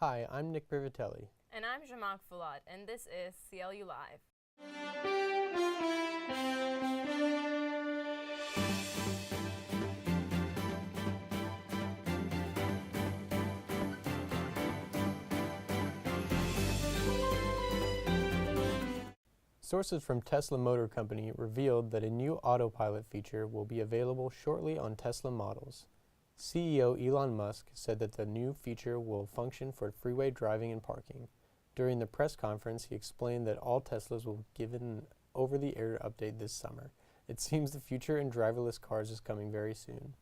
Hi, I'm Nick Privatelli. And I'm Jamak Fulat, and this is CLU Live. Sources from Tesla Motor Company revealed that a new autopilot feature will be available shortly on Tesla models. CEO Elon Musk said that the new feature will function for freeway driving and parking. During the press conference, he explained that all Teslas will be given an over-the-air update this summer. It seems the future in driverless cars is coming very soon.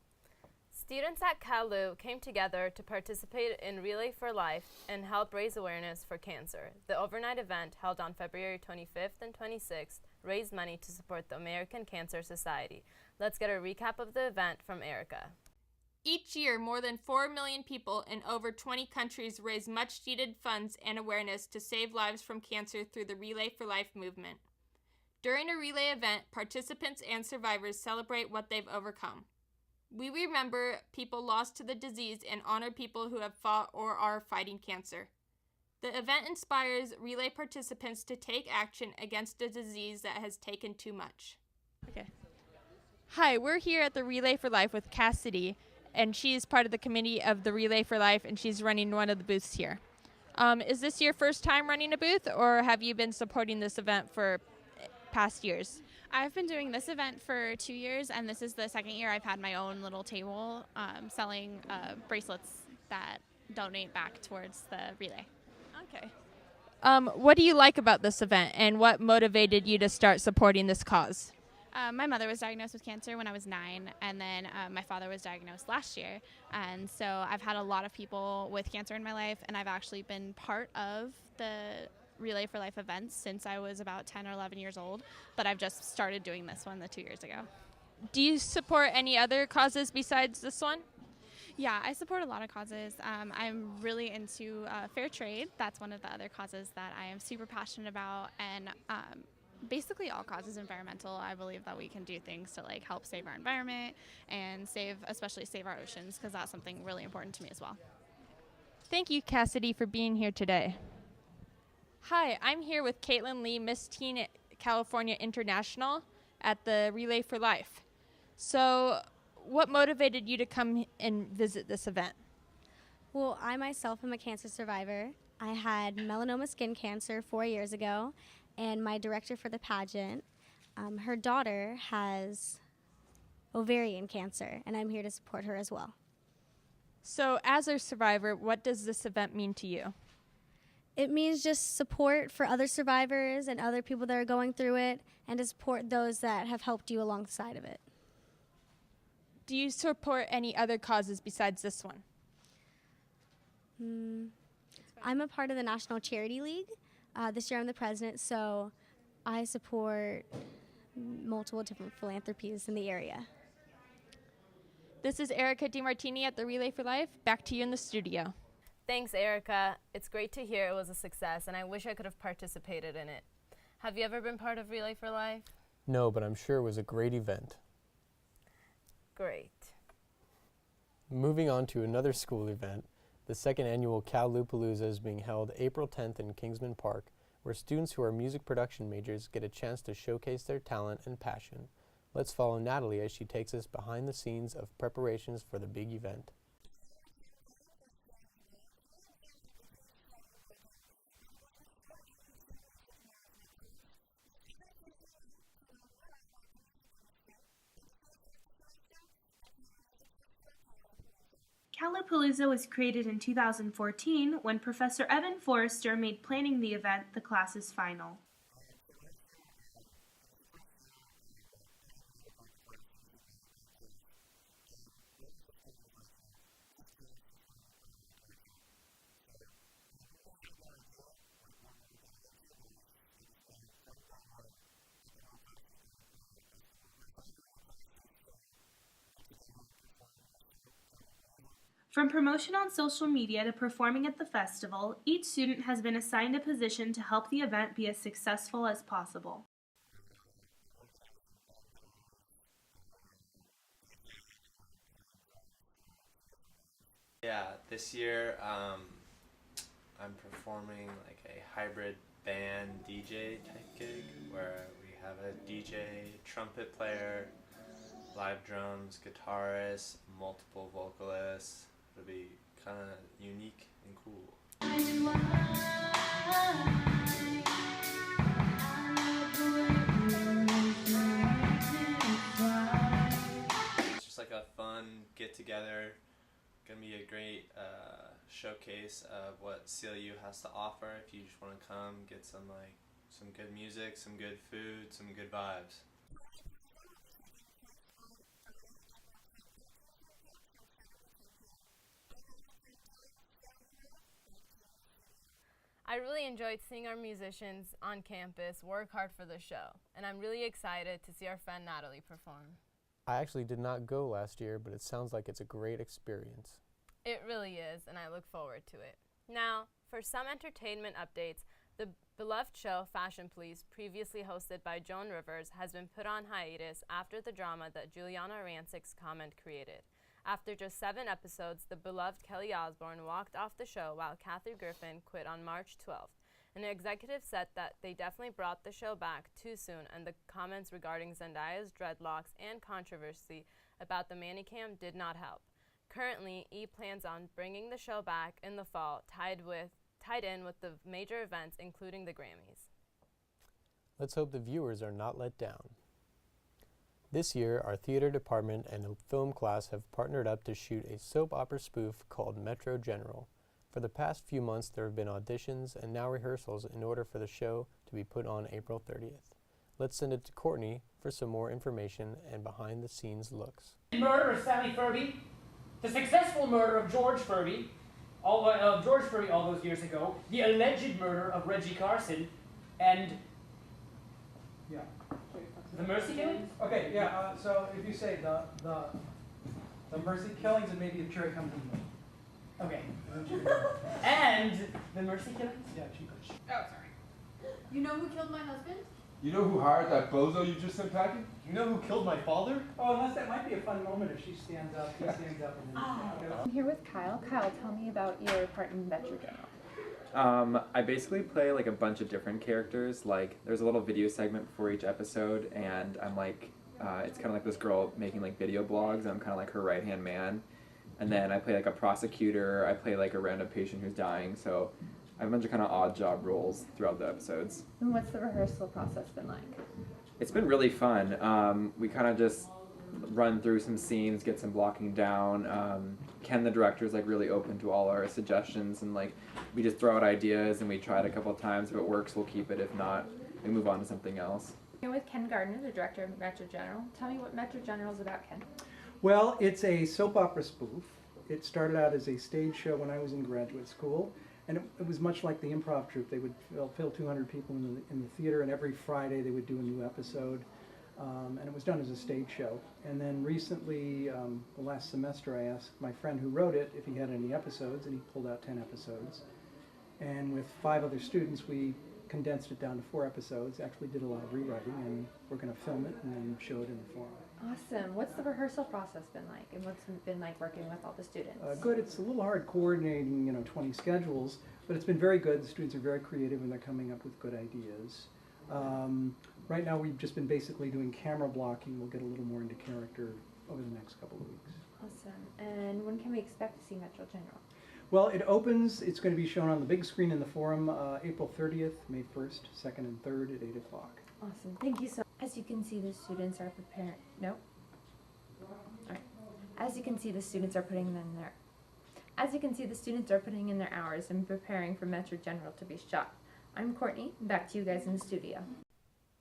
Students at CLU came together to participate in Relay for Life and help raise awareness for cancer. The overnight event, held on February 25th and 26th, raised money to support the American Cancer Society. Let's get a recap of the event from Erica. Each year, more than 4 million people in over 20 countries raise much-needed funds and awareness to save lives from cancer through the Relay for Life movement. During a relay event, participants and survivors celebrate what they've overcome. We remember people lost to the disease and honor people who have fought or are fighting cancer. The event inspires relay participants to take action against a disease that has taken too much. Okay. Hi, we're here at the Relay for Life with Cassidy, and she is part of the committee of the Relay for Life, and she's running one of the booths here. Is this your first time running a booth, or have you been supporting this event for past years? I've been doing this event for 2 years, and this is the second year I've had my own little table selling bracelets that donate back towards the relay. Okay. What do you like about this event, and what motivated you to start supporting this cause? My mother was diagnosed with cancer when I was 9, and then my father was diagnosed last year. And so I've had a lot of people with cancer in my life, and I've actually been part of the Relay for Life events since I was about 10 or 11 years old, but I've just started doing this one 2 years ago. Do you support any other causes besides this one? Yeah, I support a lot of causes. I'm really into fair trade. That's one of the other causes that I am super passionate about, and basically all causes environmental. I believe that we can do things to help save our environment and especially save our oceans, because that's something really important to me as well. Thank you, Cassidy, for being here today. Hi, I'm here with Caitlin Lee, Miss Teen California International at the Relay for Life. So, what motivated you to come and visit this event? Well, I myself am a cancer survivor. I had melanoma skin cancer 4 years ago, and my director for the pageant, her daughter has ovarian cancer, and I'm here to support her as well. So, as a survivor, what does this event mean to you? It means just support for other survivors and other people that are going through it, and to support those that have helped you alongside of it. Do you support any other causes besides this one? I'm a part of the National Charity League. This year I'm the president, so I support multiple different philanthropies in the area. This is Erica DiMartini at the Relay for Life. Back to you in the studio. Thanks, Erica. It's great to hear it was a success, and I wish I could have participated in it. Have you ever been part of Relay for Life? No, but I'm sure it was a great event. Great. Moving on to another school event, the second annual CallutheranPalooza is being held April 10th in Kingsman Park, where students who are music production majors get a chance to showcase their talent and passion. Let's follow Natalie as she takes us behind the scenes of preparations for the big event. CallutheranPalooza was created in 2014 when Professor Evan Forrester made planning the event the class's final. From promotion on social media to performing at the festival, each student has been assigned a position to help the event be as successful as possible. Yeah, this year I'm performing like a hybrid band DJ type gig where we have a DJ, trumpet player, live drums, guitarist, multiple vocalists. It'll be kind of unique and cool. It's just like a fun get together. Gonna be a great showcase of what CLU has to offer. If you just want to come, get some good music, some good food, some good vibes. I really enjoyed seeing our musicians on campus work hard for the show, and I'm really excited to see our friend Natalie perform. I actually did not go last year, but it sounds like it's a great experience. It really is, and I look forward to it. Now, for some entertainment updates, the beloved show Fashion Police, previously hosted by Joan Rivers, has been put on hiatus after the drama that Juliana Rancic's comment created. After just 7 episodes, the beloved Kelly Osbourne walked off the show while Kathy Griffin quit on March 12th. An executive said that they definitely brought the show back too soon, and the comments regarding Zendaya's dreadlocks and controversy about the manicam did not help. Currently, E plans on bringing the show back in the fall, tied in with the major events, including the Grammys. Let's hope the viewers are not let down. This year, our theater department and a film class have partnered up to shoot a soap opera spoof called Metro General. For the past few months, there have been auditions and now rehearsals in order for the show to be put on April 30th. Let's send it to Courtney for some more information and behind-the-scenes looks. The murder of Sally Furby, the successful murder of George Furby all those years ago, the alleged murder of Reggie Carson, and the Mercy Killings? Okay, so if you say the Mercy Killings and maybe a cherry company. Okay. And the Mercy Killings? Yeah, cheaper. Oh, sorry. You know who killed my husband? You know who hired that bozo you just sent packing? You know who killed my father? Oh, unless that might be a fun moment if she stands up, he stands up, and then. I'm here with Kyle. Kyle, tell me about your part in Metro General. I basically play like a bunch of different characters. Like there's a little video segment before each episode, and I'm like, it's kind of like this girl making like video blogs, and I'm kind of like her right-hand man. And then I play like a prosecutor. I play like a random patient who's dying. So I have a bunch of kind of odd job roles throughout the episodes. And what's the rehearsal process been like? It's been really fun. We kind of just run through some scenes, get some blocking down. Ken, the director, is like really open to all our suggestions, and like we just throw out ideas and we try it a couple of times. If it works, we'll keep it. If not, we move on to something else. Here with Ken Gardner, the director of Metro General. Tell me what Metro General is about, Ken. Well, it's a soap opera spoof. It started out as a stage show when I was in graduate school, and it was much like the improv troupe. They would fill 200 people in the theater, and every Friday they would do a new episode. And it was done as a stage show. And then recently, the last semester, I asked my friend who wrote it if he had any episodes, and he pulled out 10 episodes. And with 5 other students, we condensed it down to 4 episodes, actually did a lot of rewriting, and we're going to film it and then show it in the forum. Awesome. What's the rehearsal process been like, and what's it been like working with all the students? Good. It's a little hard coordinating, 20 schedules, but it's been very good. The students are very creative, and they're coming up with good ideas. Right now, we've just been basically doing camera blocking. We'll get a little more into character over the next couple of weeks. Awesome. And when can we expect to see Metro General? Well, it opens. It's going to be shown on the big screen in the forum April 30th, May 1st, 2nd, and 3rd at 8 o'clock. Awesome. Thank you so much. As you can see, the students are preparing. No? All right. As you can see, the students are putting in their hours and preparing for Metro General to be shot. I'm Courtney. Back to you guys in the studio.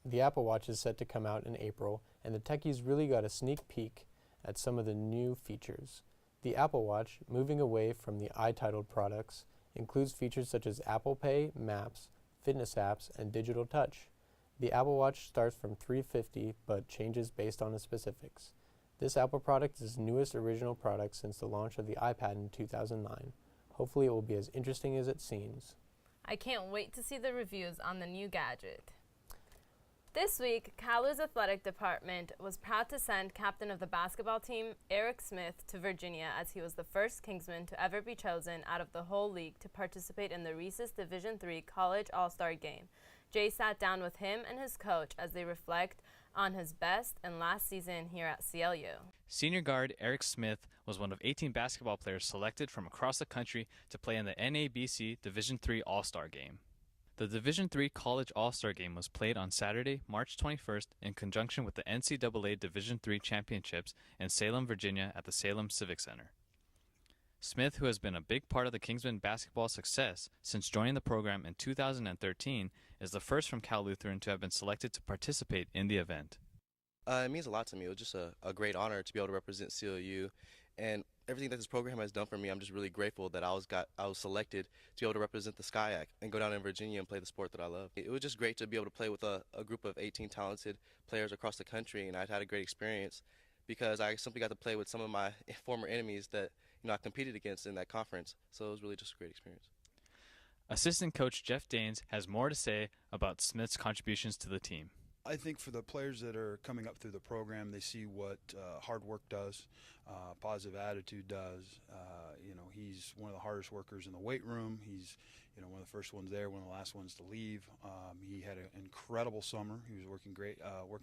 The Apple Watch is set to come out in April, and the techies really got a sneak peek at some of the new features. The Apple Watch, moving away from the iTitled products, includes features such as Apple Pay, Maps, fitness apps, and digital touch. The Apple Watch starts from $350 but changes based on the specifics. This Apple product is the newest original product since the launch of the iPad in 2009. Hopefully it will be as interesting as it seems. I can't wait to see the reviews on the new gadget. This week, CLU's athletic department was proud to send captain of the basketball team, Eric Smith, to Virginia as he was the first Kingsman to ever be chosen out of the whole league to participate in the Reese's Division III College All-Star Game. Jay sat down with him and his coach as they reflect on his best and last season here at CLU. Senior guard Eric Smith was one of 18 basketball players selected from across the country to play in the NABC Division III All-Star Game. The Division III College All-Star Game was played on Saturday, March 21st in conjunction with the NCAA Division III Championships in Salem, Virginia at the Salem Civic Center. Smith, who has been a big part of the Kingsman basketball success since joining the program in 2013, is the first from Cal Lutheran to have been selected to participate in the event. It means a lot to me. It was just a great honor to be able to represent CLU, and everything that this program has done for me, I'm just really grateful that I was selected to be able to represent the SCIAC and go down in Virginia and play the sport that I love. It was just great to be able to play with a group of 18 talented players across the country, and I've had a great experience because I simply got to play with some of my former enemies that I competed against in that conference. So it was really just a great experience. Assistant coach Jeff Daines has more to say about Smith's contributions to the team. I think for the players that are coming up through the program, they see what hard work does, positive attitude does. He's one of the hardest workers in the weight room. He's one of the first ones there, one of the last ones to leave. He had an incredible summer. He was working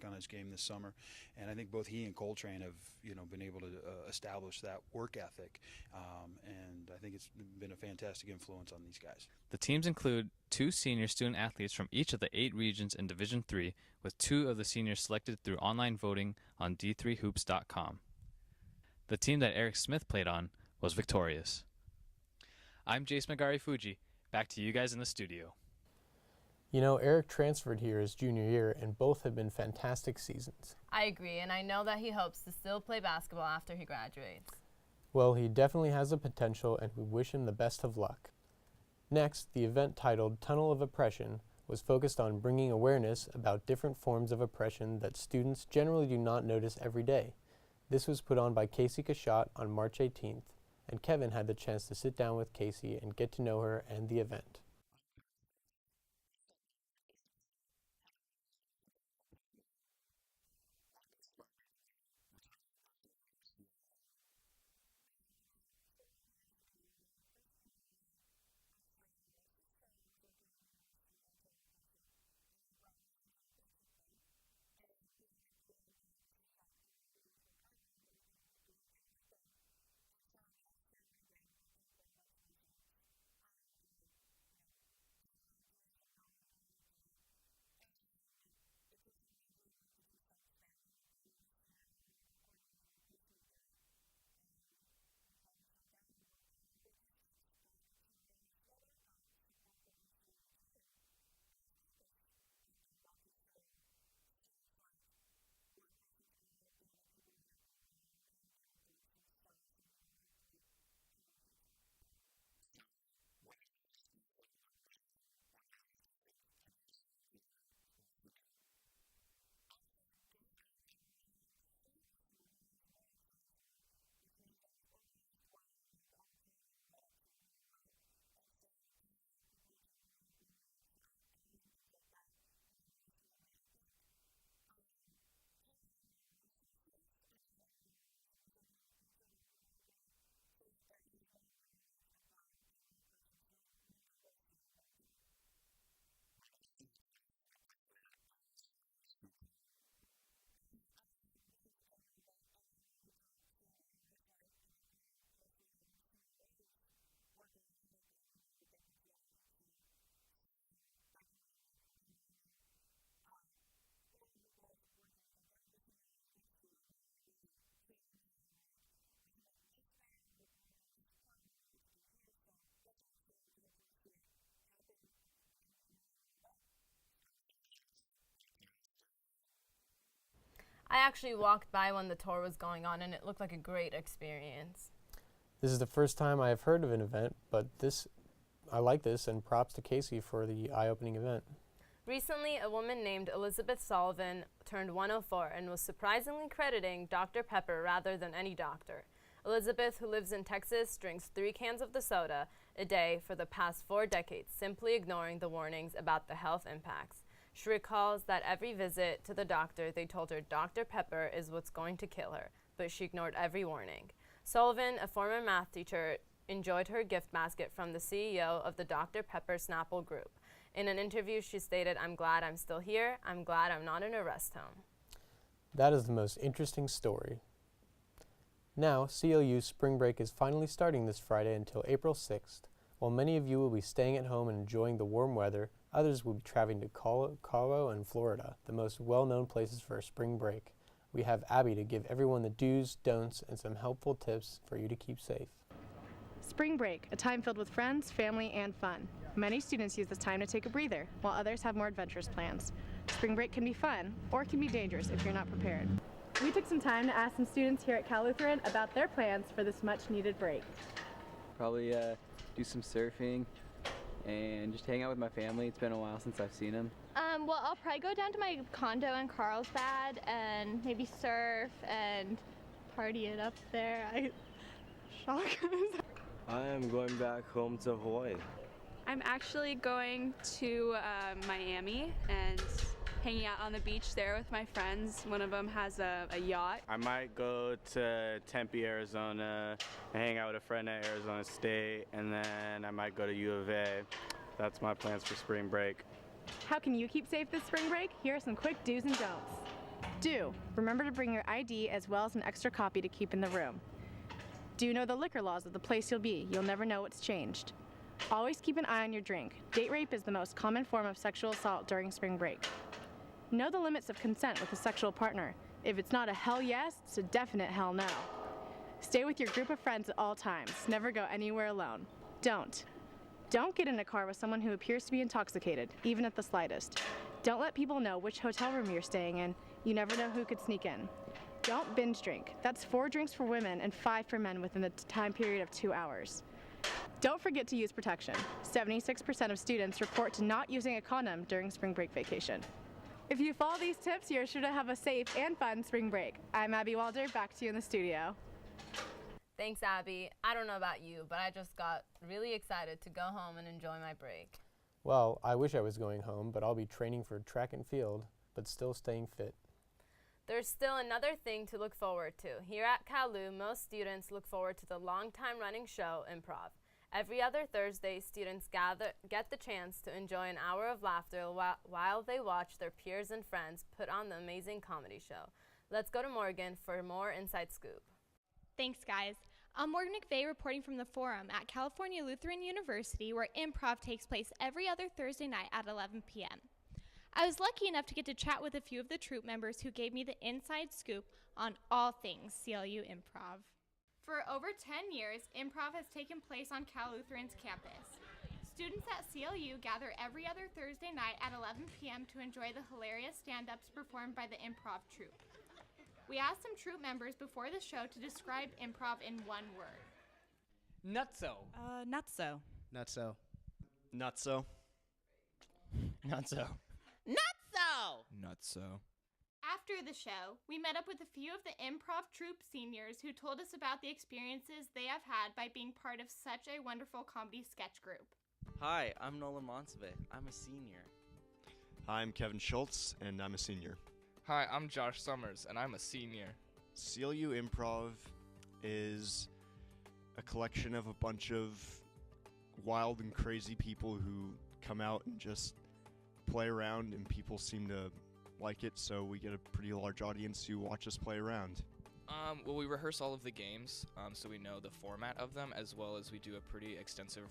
on his game this summer, and I think both he and Coltrane have been able to establish that work ethic, and I think it's been a fantastic influence on these guys. The teams include 2 senior student athletes from each of the 8 regions in Division III, with 2 of the seniors selected through online voting on d3hoops.com. The team that Eric Smith played on was victorious. I'm Jace Magari-Fuji. Back to you guys in the studio. Eric transferred here his junior year, and both have been fantastic seasons. I agree, and I know that he hopes to still play basketball after he graduates. Well, he definitely has the potential, and we wish him the best of luck. Next, the event titled Tunnel of Oppression was focused on bringing awareness about different forms of oppression that students generally do not notice every day. This was put on by Casey Cashot on March 18th, and Kevin had the chance to sit down with Casey and get to know her and the event. I actually walked by when the tour was going on, and it looked like a great experience. This is the first time I have heard of an event, but I like this, and props to Casey for the eye-opening event. Recently, a woman named Elizabeth Sullivan turned 104 and was surprisingly crediting Dr. Pepper rather than any doctor. Elizabeth, who lives in Texas, drinks 3 cans of the soda a day for the past 4 decades, simply ignoring the warnings about the health impacts. She recalls that every visit to the doctor, they told her Dr. Pepper is what's going to kill her, but she ignored every warning. Sullivan, a former math teacher, enjoyed her gift basket from the CEO of the Dr. Pepper Snapple group. In an interview, she stated, "I'm glad I'm still here. I'm glad I'm not in a rest home." That is the most interesting story. Now, CLU's spring break is finally starting this Friday until April 6th. While many of you will be staying at home and enjoying the warm weather, others will be traveling to Cabo and Florida, the most well-known places for a spring break. We have Abby to give everyone the do's, don'ts, and some helpful tips for you to keep safe. Spring break, a time filled with friends, family, and fun. Many students use this time to take a breather, while others have more adventurous plans. Spring break can be fun, or it can be dangerous if you're not prepared. We took some time to ask some students here at Cal Lutheran about their plans for this much-needed break. Probably do some surfing and just hang out with my family. It's been a while since I've seen them. Well, I'll probably go down to my condo in Carlsbad and maybe surf and party it up there. I am going back home to Hawaii. I'm actually going to Miami and hanging out on the beach there with my friends. One of them has a yacht. I might go to Tempe, Arizona, and hang out with a friend at Arizona State, and then I might go to U of A. That's my plans for spring break. How can you keep safe this spring break? Here are some quick do's and don'ts. Do. Remember to bring your ID as well as an extra copy to keep in the room. Do know the liquor laws of the place you'll be. You'll never know what's changed. Always keep an eye on your drink. Date rape is the most common form of sexual assault during spring break. Know the limits of consent with a sexual partner. If it's not a hell yes, it's a definite hell no. Stay with your group of friends at all times. Never go anywhere alone. Don't get in a car with someone who appears to be intoxicated, even at the slightest. Don't let people know which hotel room you're staying in. You never know who could sneak in. Don't binge drink. That's 4 drinks for women and 5 for men within the time period of 2 hours. Don't forget to use protection. 76% of students report to not using a condom during spring break vacation. If you follow these tips, you're sure to have a safe and fun spring break. I'm Abby Walder, back to you in the studio. Thanks, Abby. I don't know about you, but I just got really excited to go home and enjoy my break. Well, I wish I was going home, but I'll be training for track and field, but still staying fit. There's still another thing to look forward to. Here at CalU, most students look forward to the long-time running show, Improv. Every other Thursday, students get the chance to enjoy an hour of laughter while they watch their peers and friends put on the amazing comedy show. Let's go to Morgan for more Inside Scoop. Thanks, guys. I'm Morgan McVeigh reporting from the Forum at California Lutheran University, where improv takes place every other Thursday night at 11 p.m. I was lucky enough to get to chat with a few of the troupe members who gave me the inside scoop on all things CLU improv. For over 10 years, improv has taken place on Cal Lutheran's campus. Students at CLU gather every other Thursday night at 11 p.m. to enjoy the hilarious stand-ups performed by the improv troupe. We asked some troupe members before the show to describe improv in one word. Nutso. Nutso. Nutso. Nutso. Nutso. Nutso. Nutso. After the show, we met up with a few of the improv troupe seniors who told us about the experiences they have had by being part of such a wonderful comedy sketch group. Hi, I'm Nolan Monteve. I'm a senior. Hi, I'm Kevin Schultz, and I'm a senior. Hi, I'm Josh Summers, and I'm a senior. CLU Improv is a collection of a bunch of wild and crazy people who come out and just play around, and people seem to like it, so we get a pretty large audience who watch us play around. Well, we rehearse all of the games, so we know the format of them, as well as we do a pretty extensive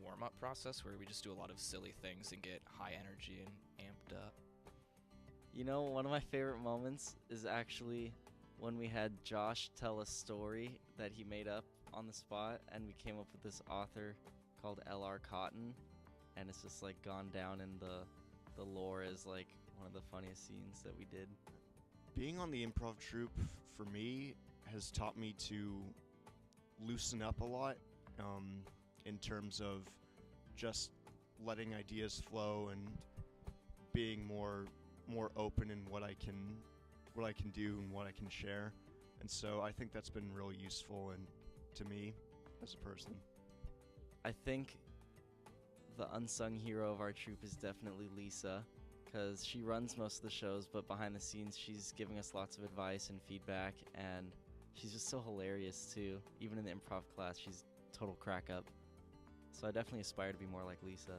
warm-up process where we just do a lot of silly things and get high energy and amped up. You know, one of my favorite moments is actually when we had Josh tell a story that he made up on the spot, and we came up with this author called L.R. Cotton, and it's just like gone down in the lore as like one of the funniest scenes that we did. Being on the improv troupe, for me, has taught me to loosen up a lot in terms of just letting ideas flow and being more open in what I can do and what I can share. And so I think that's been really useful and to me as a person. I think the unsung hero of our troupe is definitely Lisa, because she runs most of the shows, but behind the scenes she's giving us lots of advice and feedback, and she's just so hilarious too. Even in the improv class, she's total crack up. So I definitely aspire to be more like Lisa.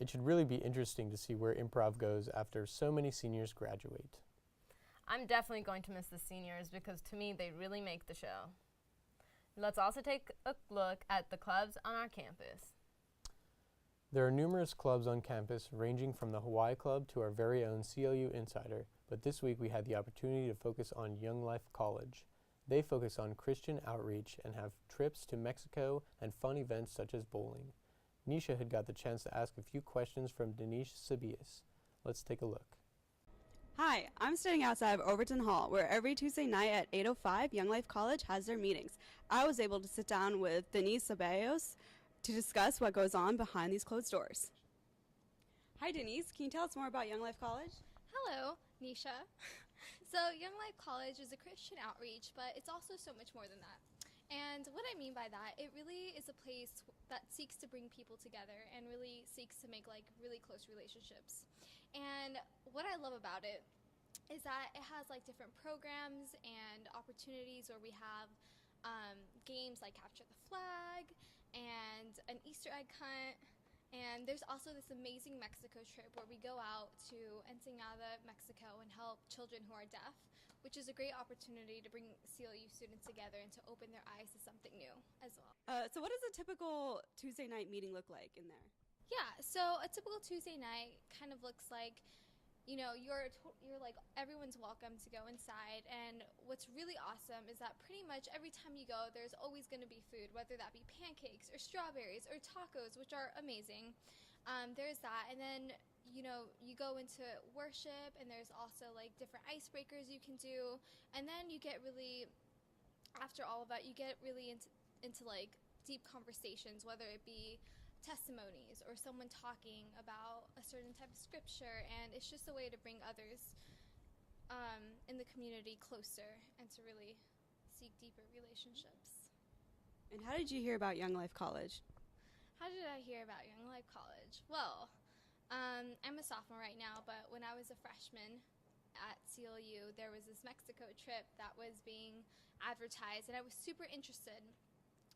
It should really be interesting to see where improv goes after so many seniors graduate. I'm definitely going to miss the seniors because to me they really make the show. Let's also take a look at the clubs on our campus. There are numerous clubs on campus ranging from the Hawaii Club to our very own CLU Insider, but this week we had the opportunity to focus on Young Life College. They focus on Christian outreach and have trips to Mexico and fun events such as bowling. Nisha had got the chance to ask a few questions from Denise Sabias. Let's take a look. Hi, I'm standing outside of Overton Hall, where every Tuesday night at 8:05, Young Life College has their meetings. I was able to sit down with Denise Sabias to discuss what goes on behind these closed doors. Hi Denise, can you tell us more about Young Life College? Hello, Nisha. So Young Life College is a Christian outreach, but it's also so much more than that. And what I mean by that, it really is a place that seeks to bring people together and really seeks to make like really close relationships. And what I love about it is that it has like different programs and opportunities where we have games like Capture the Flag and an Easter egg hunt. And there's also this amazing Mexico trip where we go out to Ensenada, Mexico and help children who are deaf, which is a great opportunity to bring CLU students together and to open their eyes to something new as well. So what does a typical Tuesday night meeting look like in there? Yeah, so a typical Tuesday night kind of looks like, you know, you're like, everyone's welcome to go inside, and what's really awesome is that pretty much every time you go, there's always going to be food, whether that be pancakes or strawberries or tacos, which are amazing. There's that, and then, you know, you go into worship, and there's also like different icebreakers you can do, and then you get really, after all of that, you get really into like deep conversations, whether it be testimonies or someone talking about a certain type of scripture, and it's just a way to bring others in the community closer and to really seek deeper relationships. And how did you hear about Young Life College? How did I hear about Young Life College? Well, I'm a sophomore right now, but when I was a freshman at CLU, there was this Mexico trip that was being advertised, and I was super interested.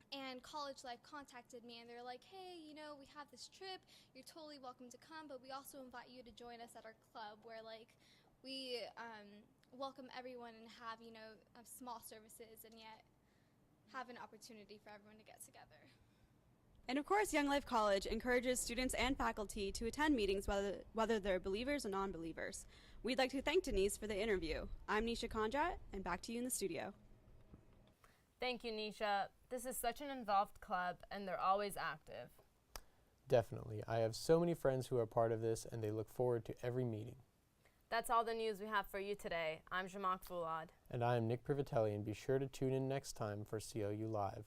And College Life contacted me, and they're like, hey, you know, we have this trip, you're totally welcome to come, but we also invite you to join us at our club where like we welcome everyone and have, you know, small services and yet have an opportunity for everyone to get together. And of course, Young Life College encourages students and faculty to attend meetings whether they're believers or non-believers. We'd like to thank Denise for the interview. I'm Nisha Kondrat, and back to you in the studio. Thank you, Nisha. This is such an involved club, and they're always active. Definitely. I have so many friends who are part of this, and they look forward to every meeting. That's all the news we have for you today. I'm Jamak Foulad. And I am Nick Privatelli, and be sure to tune in next time for CLU Live.